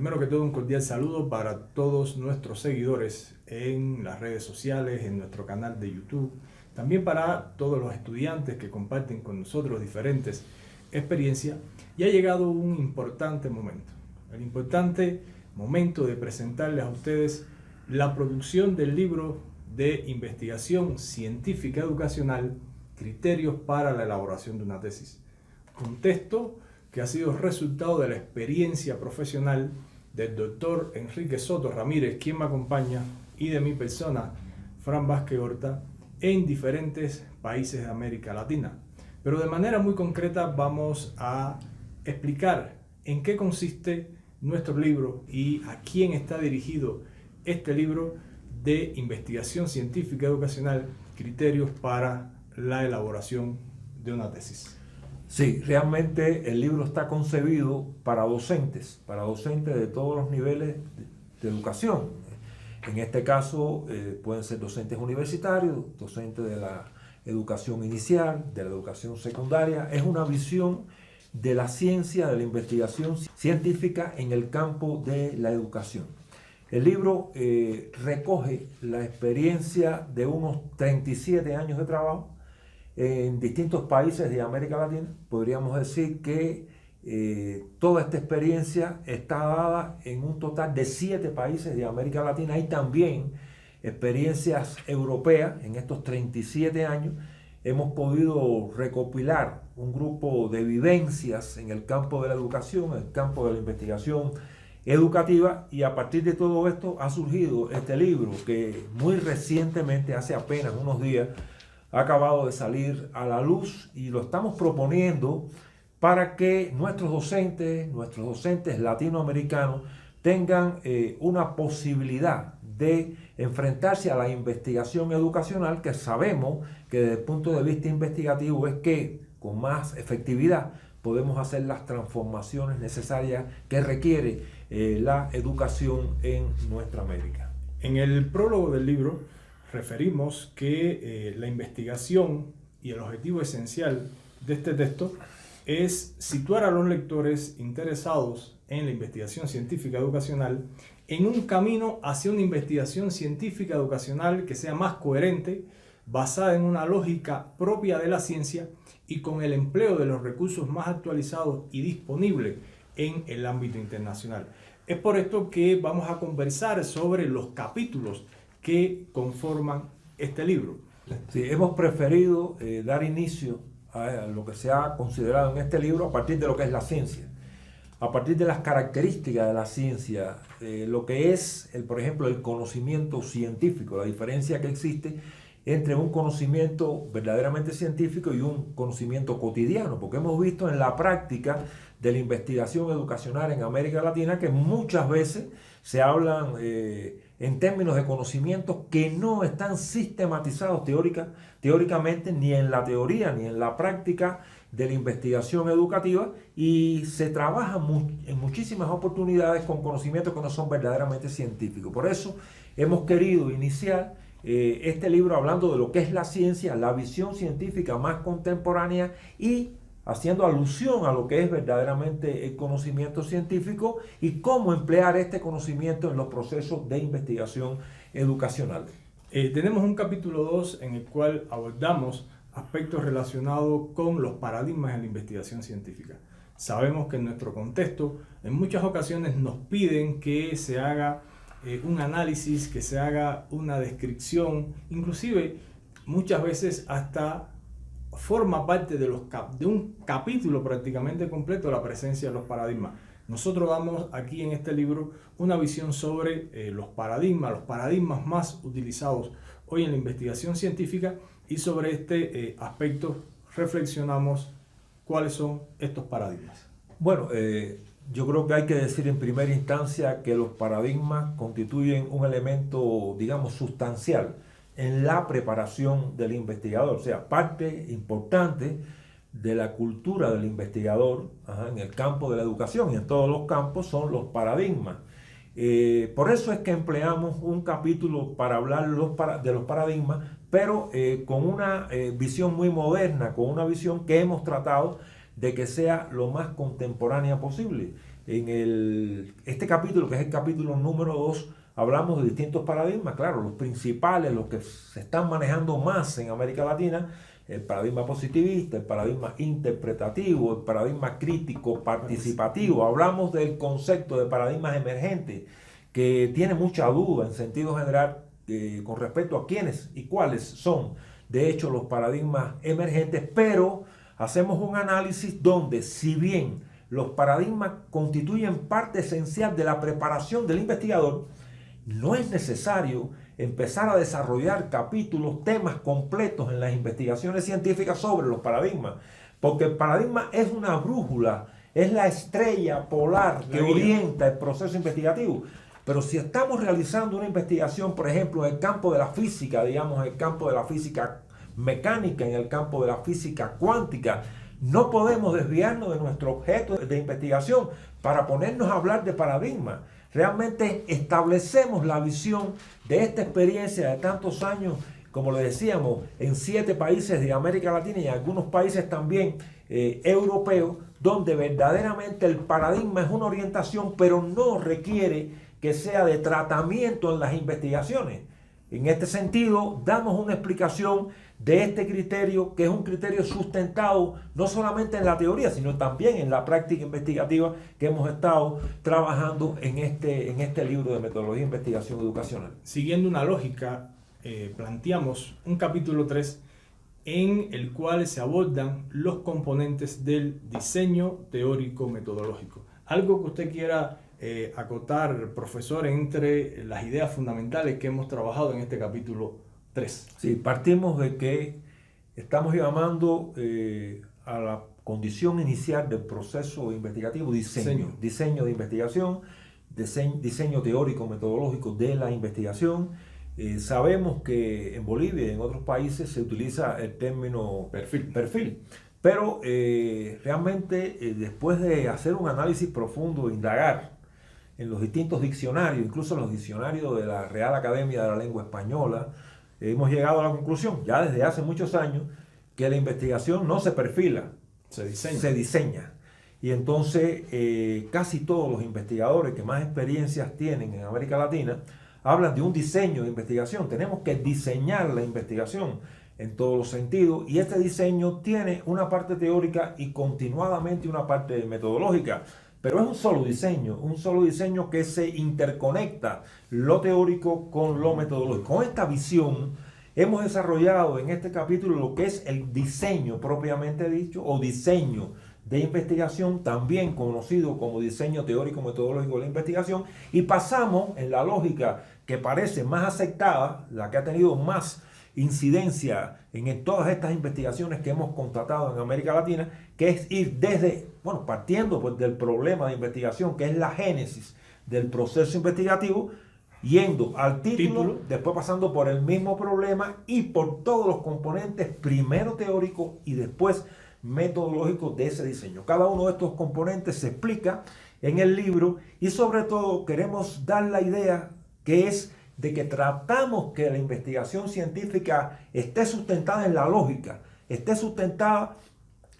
Primero que todo, un cordial saludo para todos nuestros seguidores en las redes sociales, en nuestro canal de YouTube, también para todos los estudiantes que comparten con nosotros diferentes experiencias. Y ha llegado un importante momento, el importante momento de presentarles a ustedes la producción del libro de investigación científica educacional, Criterios para la elaboración de una tesis. Un texto que ha sido resultado de la experiencia profesional del doctor Enrique Soto Ramírez, quien me acompaña, y de mi persona, Fran Vázquez Horta, en diferentes países de América Latina. Pero de manera muy concreta vamos a explicar en qué consiste nuestro libro y a quién está dirigido este libro de investigación científica educacional, Criterios para la elaboración de una tesis. Sí, realmente el libro está concebido para docentes de todos los niveles de educación. En este caso pueden ser docentes universitarios, docentes de la educación inicial, de la educación secundaria. Es una visión de la ciencia, de la investigación científica en el campo de la educación. El libro recoge la experiencia de unos 37 años de trabajo en distintos países de América Latina. Podríamos decir que toda esta experiencia está dada en un total de 7 países de América Latina. Hay también experiencias europeas. En estos 37 años hemos podido recopilar un grupo de vivencias en el campo de la educación, en el campo de la investigación educativa, y a partir de todo esto ha surgido este libro que muy recientemente, hace apenas unos días, ha acabado de salir a la luz, y lo estamos proponiendo para que nuestros docentes latinoamericanos tengan una posibilidad de enfrentarse a la investigación educacional, que sabemos que desde el punto de vista investigativo es que con más efectividad podemos hacer las transformaciones necesarias que requiere la educación en nuestra América. En el prólogo del libro referimos que la investigación y el objetivo esencial de este texto es situar a los lectores interesados en la investigación científica educacional en un camino hacia una investigación científica educacional que sea más coherente, basada en una lógica propia de la ciencia y con el empleo de los recursos más actualizados y disponibles en el ámbito internacional. Es por esto que vamos a conversar sobre los capítulos que conforman este libro. Sí, hemos preferido dar inicio a lo que se ha considerado en este libro a partir de lo que es la ciencia, a partir de las características de la ciencia, lo que es, por ejemplo, el conocimiento científico, la diferencia que existe entre un conocimiento verdaderamente científico y un conocimiento cotidiano, porque hemos visto en la práctica de la investigación educacional en América Latina que muchas veces se hablan en términos de conocimientos que no están sistematizados teóricamente, ni en la teoría ni en la práctica de la investigación educativa, y se trabaja en muchísimas oportunidades con conocimientos que no son verdaderamente científicos. Por eso hemos querido iniciar este libro hablando de lo que es la ciencia, la visión científica más contemporánea, y haciendo alusión a lo que es verdaderamente el conocimiento científico y cómo emplear este conocimiento en los procesos de investigación educacional. Tenemos un capítulo 2 en el cual abordamos aspectos relacionados con los paradigmas en la investigación científica. Sabemos que en nuestro contexto en muchas ocasiones nos piden que se haga un análisis, que se haga una descripción, inclusive muchas veces hasta forma parte de un capítulo prácticamente completo la presencia de los paradigmas. Nosotros damos aquí en este libro una visión sobre los paradigmas más utilizados hoy en la investigación científica, y sobre este aspecto reflexionamos cuáles son estos paradigmas. Bueno, yo creo que hay que decir en primera instancia que los paradigmas constituyen un elemento, digamos, sustancial en la preparación del investigador, o sea, parte importante de la cultura del investigador en el campo de la educación y en todos los campos son los paradigmas. Por eso es que empleamos un capítulo para hablar de los paradigmas, pero con una visión muy moderna, con una visión que hemos tratado de que sea lo más contemporánea posible. este capítulo, que es el capítulo número 2, hablamos de distintos paradigmas, claro, los principales, los que se están manejando más en América Latina: el paradigma positivista, el paradigma interpretativo, el paradigma crítico participativo. Hablamos del concepto de paradigmas emergentes, que tiene mucha duda en sentido general con respecto a quiénes y cuáles son, de hecho, los paradigmas emergentes, pero hacemos un análisis donde, si bien los paradigmas constituyen parte esencial de la preparación del investigador, no es necesario empezar a desarrollar capítulos, temas completos en las investigaciones científicas sobre los paradigmas, porque el paradigma es una brújula, es la estrella polar que orienta el proceso investigativo. Pero si estamos realizando una investigación, por ejemplo, en el campo de la física, digamos, en el campo de la física mecánica, en el campo de la física cuántica, no podemos desviarnos de nuestro objeto de investigación para ponernos a hablar de paradigmas. Realmente establecemos la visión de esta experiencia de tantos años, como le decíamos, en 7 países de América Latina y en algunos países también europeos, donde verdaderamente el paradigma es una orientación, pero no requiere que sea de tratamiento en las investigaciones. En este sentido, damos una explicación de este criterio, que es un criterio sustentado no solamente en la teoría, sino también en la práctica investigativa que hemos estado trabajando en este libro de metodología de investigación educacional. Siguiendo una lógica, planteamos un capítulo 3 en el cual se abordan los componentes del diseño teórico metodológico. Algo que usted quiera acotar, profesor, entre las ideas fundamentales que hemos trabajado en este capítulo 3. Sí, partimos de que estamos llamando a la condición inicial del proceso investigativo diseño de investigación, diseño teórico metodológico de la investigación. Sabemos que en Bolivia y en otros países se utiliza el término perfil. Pero realmente después de hacer un análisis profundo, indagar en los distintos diccionarios, incluso los diccionarios de la Real Academia de la Lengua Española, hemos llegado a la conclusión, ya desde hace muchos años, que la investigación no se perfila, se diseña. Y entonces casi todos los investigadores que más experiencias tienen en América Latina hablan de un diseño de investigación. Tenemos que diseñar la investigación en todos los sentidos, y este diseño tiene una parte teórica y continuadamente una parte metodológica. Pero es un solo diseño que se interconecta lo teórico con lo metodológico. Con esta visión hemos desarrollado en este capítulo lo que es el diseño propiamente dicho, o diseño de investigación, también conocido como diseño teórico metodológico de la investigación, y pasamos en la lógica que parece más aceptada, la que ha tenido más incidencia en todas estas investigaciones que hemos constatado en América Latina, que es ir partiendo pues del problema de investigación, que es la génesis del proceso investigativo, yendo al título, después pasando por el mismo problema y por todos los componentes, primero teóricos y después metodológicos de ese diseño. Cada uno de estos componentes se explica en el libro, y sobre todo queremos dar la idea que es de que tratamos que la investigación científica esté sustentada en la lógica, esté sustentada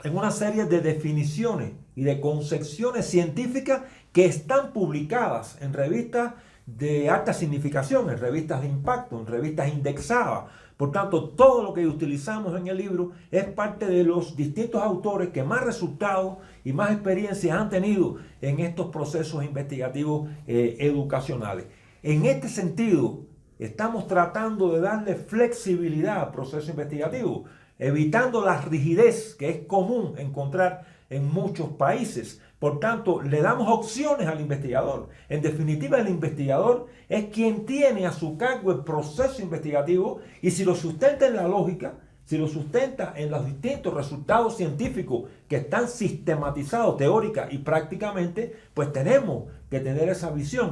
en una serie de definiciones y de concepciones científicas que están publicadas en revistas de alta significación, en revistas de impacto, en revistas indexadas. Por tanto, todo lo que utilizamos en el libro es parte de los distintos autores que más resultados y más experiencias han tenido en estos procesos investigativos educacionales. En este sentido, estamos tratando de darle flexibilidad al proceso investigativo, evitando la rigidez que es común encontrar en muchos países. Por tanto, le damos opciones al investigador. En definitiva, el investigador es quien tiene a su cargo el proceso investigativo, y si lo sustenta en la lógica, si lo sustenta en los distintos resultados científicos que están sistematizados teórica y prácticamente, pues tenemos que tener esa visión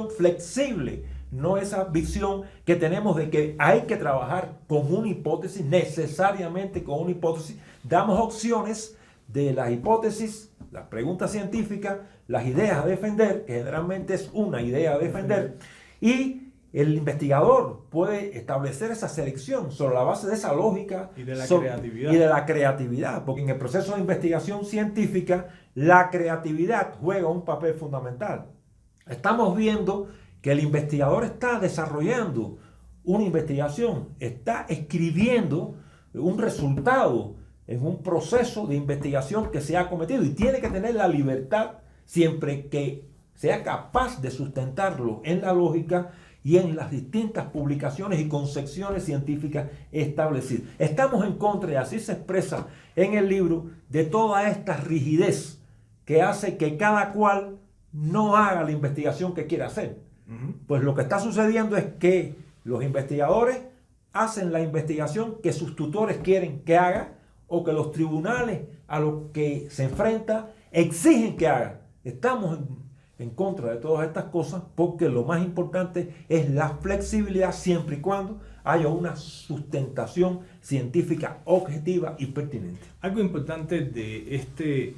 flexible, no esa visión que tenemos de que hay que trabajar con una hipótesis, necesariamente con una hipótesis. Damos opciones de las hipótesis, las preguntas científicas, las ideas a defender, que generalmente es una idea a defender, y el investigador puede establecer esa selección sobre la base de esa lógica y de la creatividad. Y de la creatividad, porque en el proceso de investigación científica la creatividad juega un papel fundamental. Estamos viendo que el investigador está desarrollando una investigación, está escribiendo un resultado en un proceso de investigación que se ha cometido y tiene que tener la libertad siempre que sea capaz de sustentarlo en la lógica y en las distintas publicaciones y concepciones científicas establecidas. Estamos en contra, y así se expresa en el libro, de toda esta rigidez que hace que cada cual no haga la investigación que quiere hacer. Pues lo que está sucediendo es que los investigadores hacen la investigación que sus tutores quieren que haga o que los tribunales a los que se enfrenta exigen que haga. Estamos en contra de todas estas cosas porque lo más importante es la flexibilidad siempre y cuando haya una sustentación científica objetiva y pertinente. Algo importante de este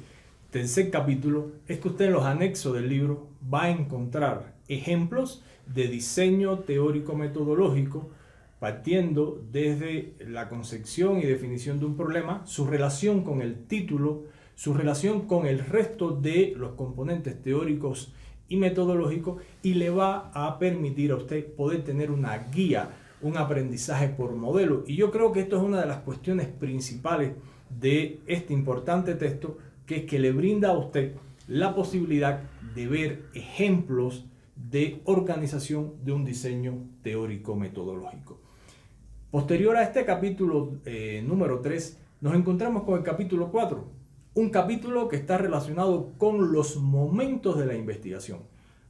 tercer capítulo es que usted en los anexos del libro va a encontrar ejemplos de diseño teórico metodológico partiendo desde la concepción y definición de un problema, su relación con el título, su relación con el resto de los componentes teóricos y metodológicos, y le va a permitir a usted poder tener una guía, un aprendizaje por modelo. Y yo creo que esto es una de las cuestiones principales de este importante texto, que es que le brinda a usted la posibilidad de ver ejemplos de organización de un diseño teórico metodológico. Posterior a este capítulo número 3, nos encontramos con el capítulo 4, un capítulo que está relacionado con los momentos de la investigación.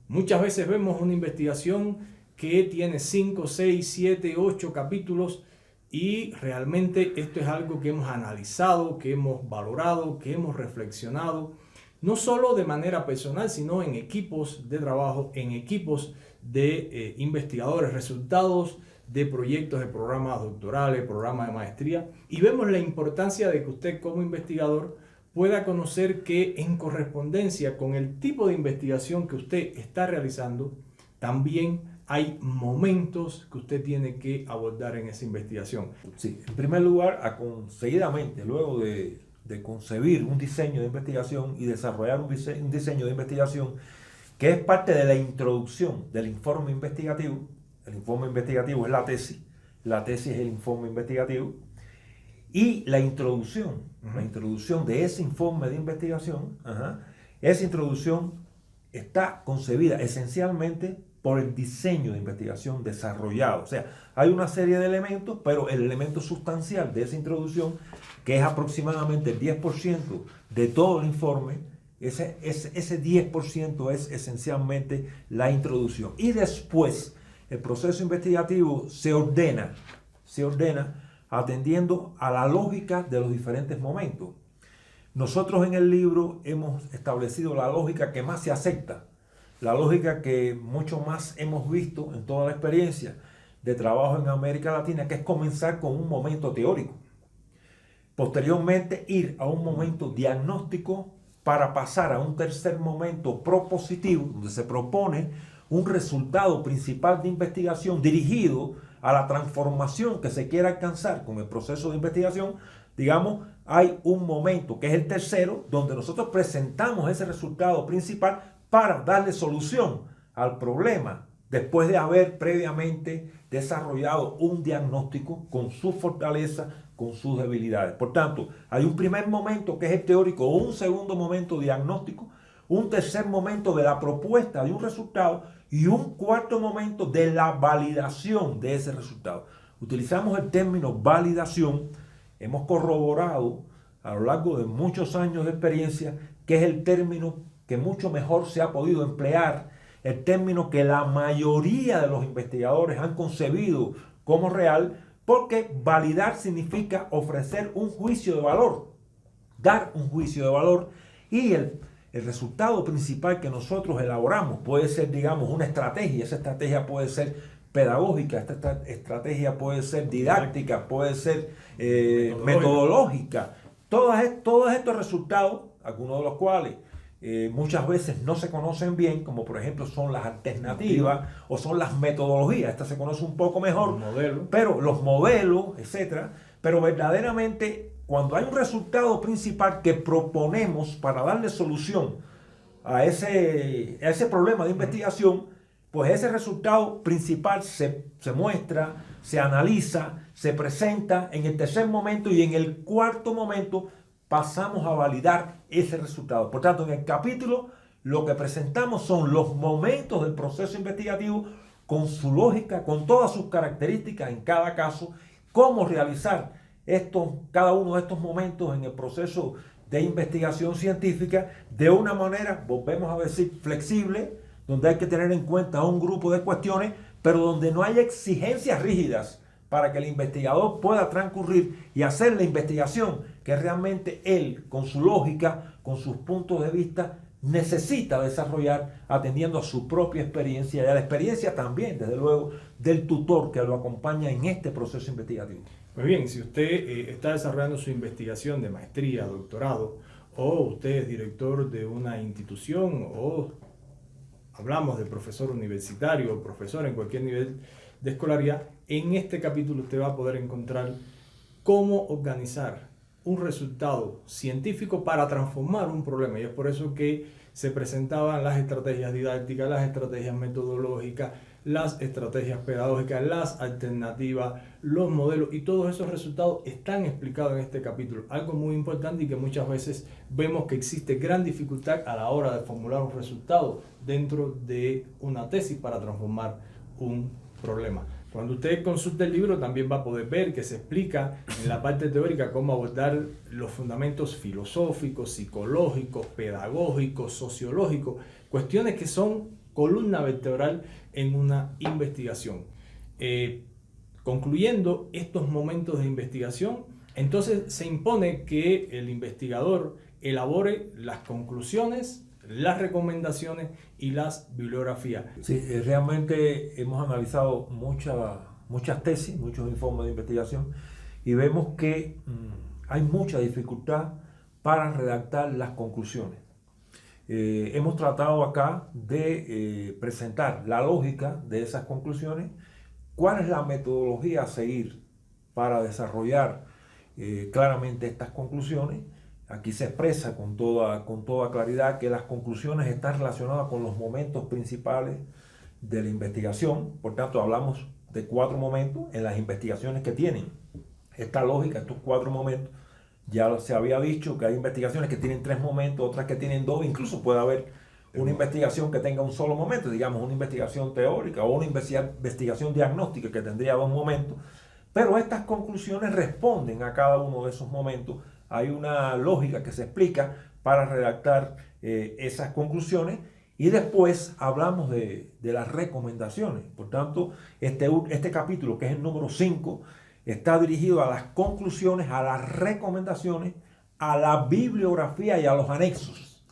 Muchas veces vemos una investigación que tiene 5, 6, 7, 8 capítulos y realmente esto es algo que hemos analizado, que hemos valorado, que hemos reflexionado, no solo de manera personal, sino en equipos de trabajo, en equipos de investigadores, resultados de proyectos de programas doctorales, programas de maestría, y vemos la importancia de que usted como investigador pueda conocer que en correspondencia con el tipo de investigación que usted está realizando, también hay momentos que usted tiene que abordar en esa investigación. Sí, en primer lugar, seguidamente, luego de concebir un diseño de investigación y desarrollar un diseño de investigación que es parte de la introducción del informe investigativo. El informe investigativo es la tesis es el informe investigativo, y la introducción de ese informe de investigación, esa introducción está concebida esencialmente por el diseño de investigación desarrollado. O sea, hay una serie de elementos, pero el elemento sustancial de esa introducción, que es aproximadamente el 10% de todo el informe, ese 10% es esencialmente la introducción. Y después, el proceso investigativo se ordena atendiendo a la lógica de los diferentes momentos. Nosotros en el libro hemos establecido la lógica que más se acepta, la lógica que mucho más hemos visto en toda la experiencia de trabajo en América Latina, que es comenzar con un momento teórico. Posteriormente ir a un momento diagnóstico para pasar a un tercer momento propositivo, donde se propone un resultado principal de investigación dirigido a la transformación que se quiera alcanzar con el proceso de investigación. Digamos, hay un momento que es el tercero, donde nosotros presentamos ese resultado principal para darle solución al problema, después de haber previamente desarrollado un diagnóstico con sus fortalezas, con sus debilidades. Por tanto, hay un primer momento que es el teórico, un segundo momento diagnóstico, un tercer momento de la propuesta de un resultado y un cuarto momento de la validación de ese resultado. Utilizamos el término validación, hemos corroborado a lo largo de muchos años de experiencia que es el término que mucho mejor se ha podido emplear, el término que la mayoría de los investigadores han concebido como real, porque validar significa ofrecer un juicio de valor, dar un juicio de valor, y el resultado principal que nosotros elaboramos puede ser, digamos, una estrategia. Esa estrategia puede ser pedagógica, esta estrategia puede ser didáctica, puede ser metodológica. Todos estos resultados, algunos de los cuales muchas veces no se conocen bien, como por ejemplo son las alternativas o son las metodologías. Esta se conoce un poco mejor, pero los modelos, etcétera. Pero verdaderamente cuando hay un resultado principal que proponemos para darle solución a ese problema de investigación, pues ese resultado principal se muestra, se analiza, se presenta en el tercer momento, y en el cuarto momento pasamos a validar ese resultado. Por tanto, en el capítulo lo que presentamos son los momentos del proceso investigativo con su lógica, con todas sus características en cada caso, cómo realizar cada uno de estos momentos en el proceso de investigación científica de una manera, volvemos a decir, flexible, donde hay que tener en cuenta un grupo de cuestiones, pero donde no hay exigencias rígidas para que el investigador pueda transcurrir y hacer la investigación que realmente él, con su lógica, con sus puntos de vista, necesita desarrollar, atendiendo a su propia experiencia y a la experiencia también, desde luego, del tutor que lo acompaña en este proceso investigativo. Pues bien, si usted está desarrollando su investigación de maestría, doctorado, o usted es director de una institución, o hablamos de profesor universitario o profesor en cualquier nivel de escolaridad, en este capítulo usted va a poder encontrar cómo organizar un resultado científico para transformar un problema. Y es por eso que se presentaban las estrategias didácticas, las estrategias metodológicas, las estrategias pedagógicas, las alternativas, los modelos, y todos esos resultados están explicados en este capítulo. Algo muy importante y que muchas veces vemos que existe gran dificultad a la hora de formular un resultado dentro de una tesis para transformar un problema. Cuando usted consulte el libro también va a poder ver que se explica en la parte teórica cómo abordar los fundamentos filosóficos, psicológicos, pedagógicos, sociológicos, cuestiones que son columna vertebral en una investigación. Concluyendo estos momentos de investigación, entonces se impone que el investigador elabore las conclusiones, las recomendaciones y las bibliografías. Sí, realmente hemos analizado muchas tesis, muchos informes de investigación, y vemos que hay mucha dificultad para redactar las conclusiones. Hemos tratado acá de presentar la lógica de esas conclusiones, cuál es la metodología a seguir para desarrollar claramente estas conclusiones. Aquí se expresa con toda claridad que las conclusiones están relacionadas con los momentos principales de la investigación. Por tanto, hablamos de 4 momentos en las investigaciones que tienen esta lógica, estos 4 momentos. Ya se había dicho que hay investigaciones que tienen 3 momentos, otras que tienen 2, incluso puede haber una investigación que tenga un solo momento, digamos una investigación teórica o una investigación diagnóstica que tendría 2 momentos, pero estas conclusiones responden a cada uno de esos momentos. Hay una lógica que se explica para redactar esas conclusiones, y después hablamos de las recomendaciones. Por tanto, este capítulo, que es el número 5, está dirigido a las conclusiones, a las recomendaciones, a la bibliografía y a los anexos.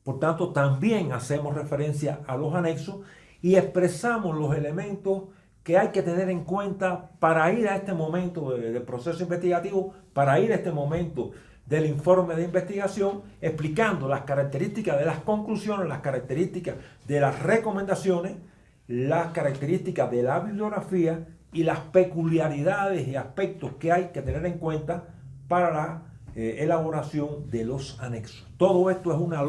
Por tanto, también hacemos referencia a los anexos y expresamos los elementos que hay que tener en cuenta para ir a este momento del proceso investigativo, para ir a este momento del informe de investigación, explicando las características de las conclusiones, las características de las recomendaciones, las características de la bibliografía y las peculiaridades y aspectos que hay que tener en cuenta para la elaboración de los anexos. Todo esto es una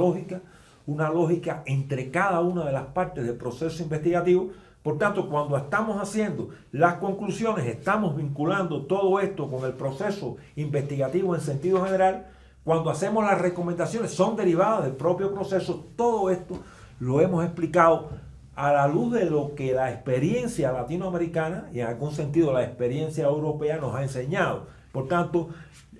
lógica entre cada una de las partes del proceso investigativo. Por tanto, cuando estamos haciendo las conclusiones, estamos vinculando todo esto con el proceso investigativo en sentido general. Cuando hacemos las recomendaciones, son derivadas del propio proceso. Todo esto lo hemos explicado a la luz de lo que la experiencia latinoamericana y en algún sentido la experiencia europea nos ha enseñado. Por tanto,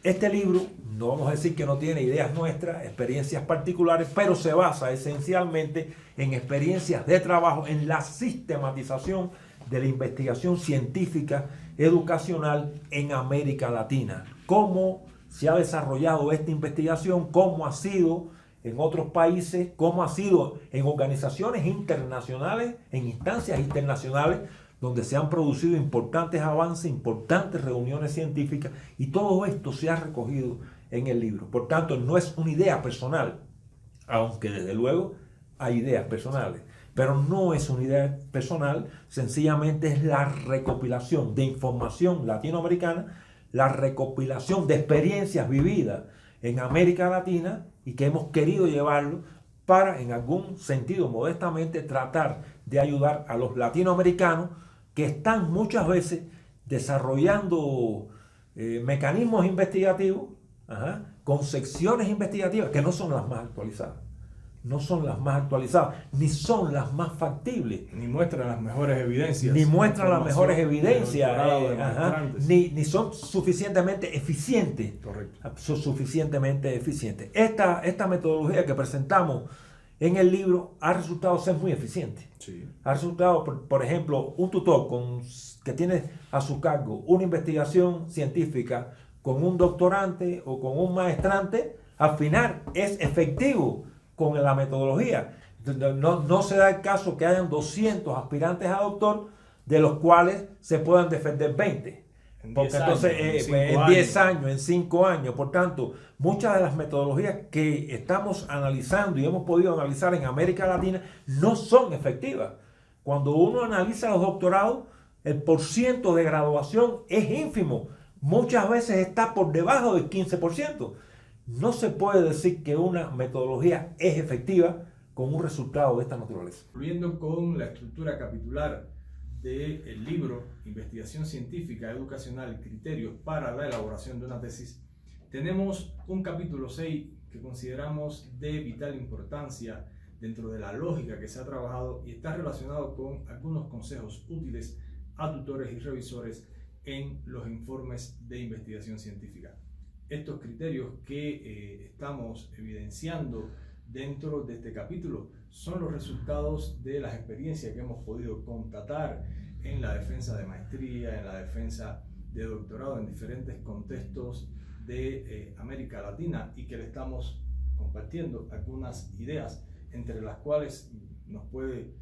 este libro, no vamos a decir que no tiene ideas nuestras, experiencias particulares, pero se basa esencialmente en experiencias de trabajo, en la sistematización de la investigación científica educacional en América Latina. Cómo se ha desarrollado esta investigación, cómo ha sido en otros países, cómo ha sido en organizaciones internacionales, en instancias internacionales, donde se han producido importantes avances, importantes reuniones científicas, y todo esto se ha recogido en el libro. Por tanto, no es una idea personal, aunque desde luego hay ideas personales, pero no es una idea personal, sencillamente es la recopilación de información latinoamericana, la recopilación de experiencias vividas en América Latina y que hemos querido llevarlo para, en algún sentido, modestamente, tratar de ayudar a los latinoamericanos que están muchas veces desarrollando mecanismos investigativos, con secciones investigativas que no son las más actualizadas. No son las más actualizadas, ni son las más factibles. Ni muestran las mejores evidencias. Ni muestran las mejores evidencias, ni son suficientemente eficientes. Correcto. Son suficientemente eficientes. Esta metodología que presentamos en el libro ha resultado ser muy eficiente. Sí. Ha resultado, por ejemplo, un tutor que tiene a su cargo una investigación científica con un doctorante o con un maestrante, al final es efectivo con la metodología. No se da el caso que hayan 200 aspirantes a doctor, de los cuales se puedan defender 20. Porque entonces en 10 años, en 5 años. Por tanto, muchas de las metodologías que estamos analizando y hemos podido analizar en América Latina no son efectivas. Cuando uno analiza los doctorados, el porciento de graduación es ínfimo. Muchas veces está por debajo del 15%. No se puede decir que una metodología es efectiva con un resultado de esta naturaleza. Concluyendo con la estructura capitular del libro Investigación Científica Educacional, Criterios para la elaboración de una tesis, tenemos un capítulo 6 que consideramos de vital importancia dentro de la lógica que se ha trabajado y está relacionado con algunos consejos útiles a tutores y revisores en los informes de investigación científica. Estos criterios que estamos evidenciando dentro de este capítulo son los resultados de las experiencias que hemos podido constatar en la defensa de maestría, en la defensa de doctorado en diferentes contextos de América Latina, y que le estamos compartiendo algunas ideas entre las cuales nos puede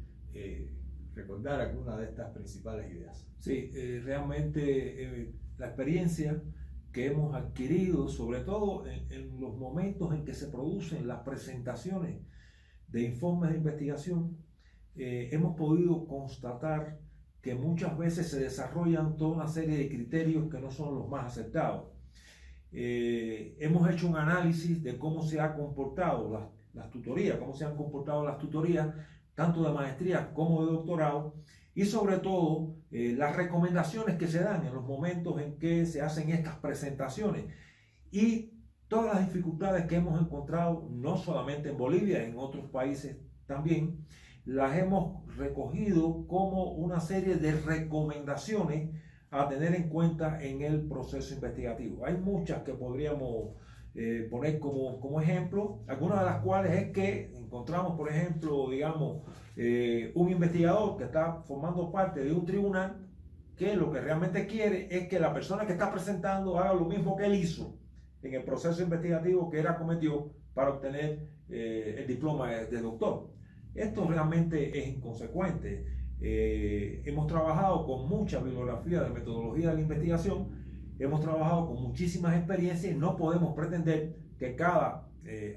recordar alguna de estas principales ideas. Sí, realmente la experiencia que hemos adquirido, sobre todo en los momentos en que se producen las presentaciones de informes de investigación, hemos podido constatar que muchas veces se desarrollan toda una serie de criterios que no son los más acertados. Hemos hecho un análisis de cómo se ha comportado las tutorías, cómo se han comportado las tutorías, tanto de maestría como de doctorado, y sobre todo las recomendaciones que se dan en los momentos en que se hacen estas presentaciones y todas las dificultades que hemos encontrado, no solamente en Bolivia, en otros países también, las hemos recogido como una serie de recomendaciones a tener en cuenta en el proceso investigativo. Hay muchas que podríamos poner como ejemplo, algunas de las cuales es que encontramos, por ejemplo, digamos, un investigador que está formando parte de un tribunal que lo que realmente quiere es que la persona que está presentando haga lo mismo que él hizo en el proceso investigativo que él acometió para obtener el diploma de doctor. Esto realmente es inconsecuente. Hemos trabajado con mucha bibliografía de metodología de la investigación, hemos trabajado con muchísimas experiencias y no podemos pretender que cada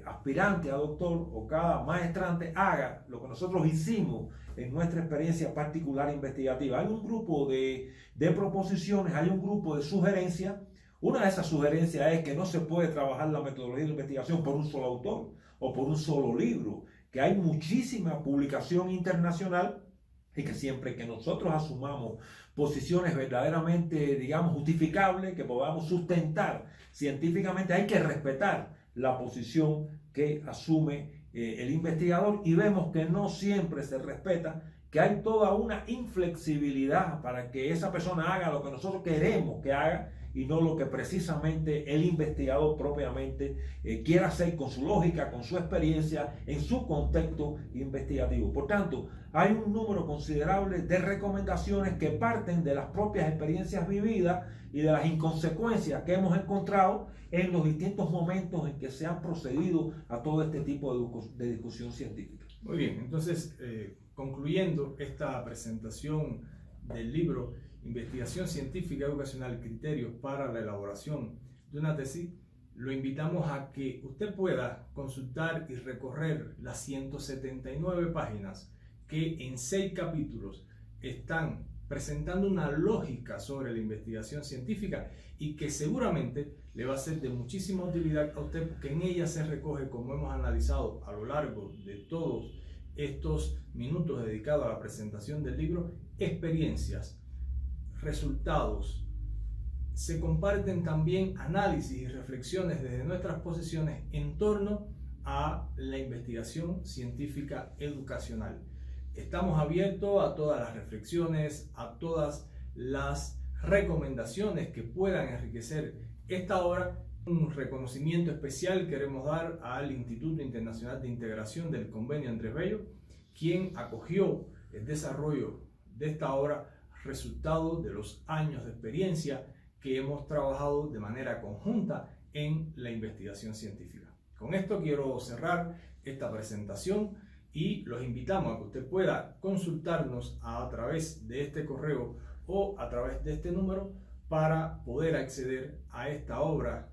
aspirante a doctor o cada maestrante haga lo que nosotros hicimos en nuestra experiencia particular investigativa. Hay un grupo de proposiciones, hay un grupo de sugerencias. Una de esas sugerencias es que no se puede trabajar la metodología de investigación por un solo autor o por un solo libro, que hay muchísima publicación internacional y que siempre que nosotros asumamos posiciones verdaderamente, digamos, justificables, que podamos sustentar científicamente, hay que respetar la posición que asume el investigador, y vemos que no siempre se respeta, que hay toda una inflexibilidad para que esa persona haga lo que nosotros queremos que haga y no lo que precisamente el investigador propiamente quiere hacer con su lógica, con su experiencia, en su contexto investigativo. Por tanto, hay un número considerable de recomendaciones que parten de las propias experiencias vividas y de las inconsecuencias que hemos encontrado en los distintos momentos en que se han procedido a todo este tipo de discusión científica. Muy bien, entonces, concluyendo esta presentación del libro Investigación Científica Educacional, Criterios para la elaboración de una tesis, lo invitamos a que usted pueda consultar y recorrer las 179 páginas que en 6 capítulos están presentando una lógica sobre la investigación científica y que seguramente le va a ser de muchísima utilidad a usted, porque en ella se recoge, como hemos analizado a lo largo de todos estos minutos dedicados a la presentación del libro, experiencias, resultados. Se comparten también análisis y reflexiones desde nuestras posiciones en torno a la investigación científica educacional. Estamos abiertos a todas las reflexiones, a todas las recomendaciones que puedan enriquecer esta obra. Un reconocimiento especial queremos dar al Instituto Internacional de Integración del Convenio Andrés Bello, quien acogió el desarrollo de esta obra, resultado de los años de experiencia que hemos trabajado de manera conjunta en la investigación científica. Con esto quiero cerrar esta presentación y los invitamos a que usted pueda consultarnos a través de este correo o a través de este número para poder acceder a esta obra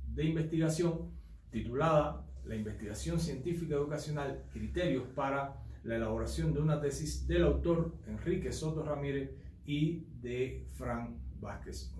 de investigación titulada La investigación científica educacional, criterios para la elaboración de una tesis, del autor Enrique Soto Ramírez y de Fran Vázquez.